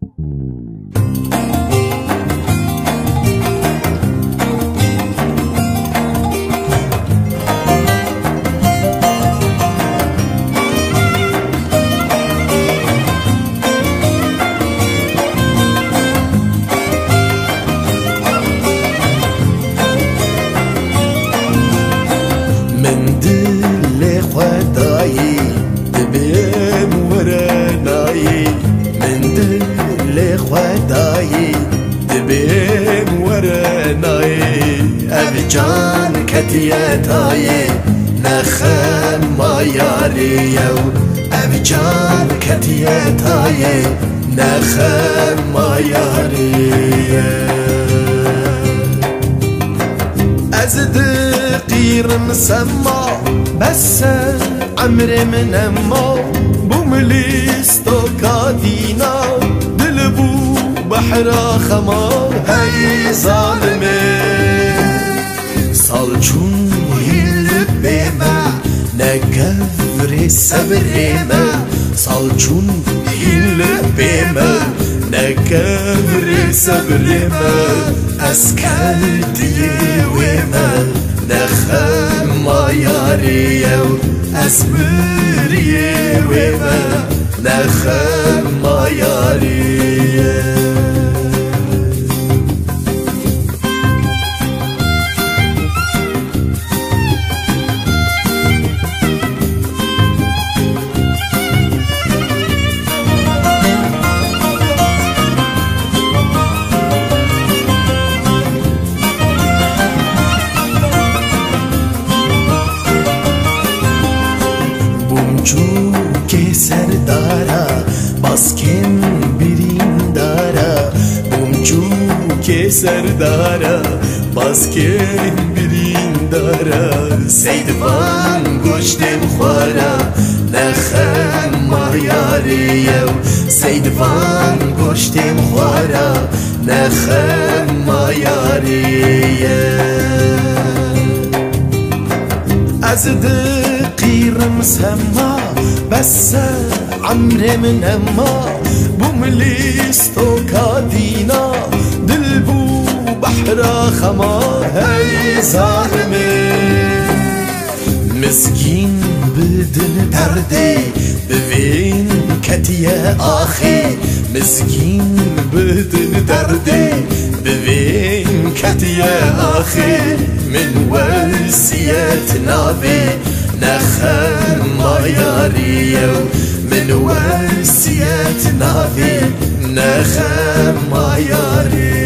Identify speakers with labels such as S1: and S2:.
S1: من دل خدایی دبیم ورنایی من دل خدایی دبیم ورنایی او جان کتیتایی نخم ما یاریو او جان کتیتایی نخم ما یاریو از دقیر مسما بس عمر من اما بوملیستو کادینا دل بو بحر خما هی ظالمه سالچون هیل بیما نگفر صبرما سالچون هیل بیما نگفر صبرما از کردی وما نخم ما یاریو از بری وما نخم ما یاریو سردارا باسکن برین دارا بومچو که سردارا باسکن برین دارا سیدوان گوشتم خورا نخم ما یاریو سیدوان گوشتم خورا نخم ما یاریو از دقیر مسما بس عمر من اما بوملیستو کادینا دل بو بحر خما هی ظالمه مسکین بدن درده ببین کتیه آخی مسکین بدن درده ببین کتیه آخی من وسیت نابی نخم ما یاریو من وسیت نابی نخم ما یاریو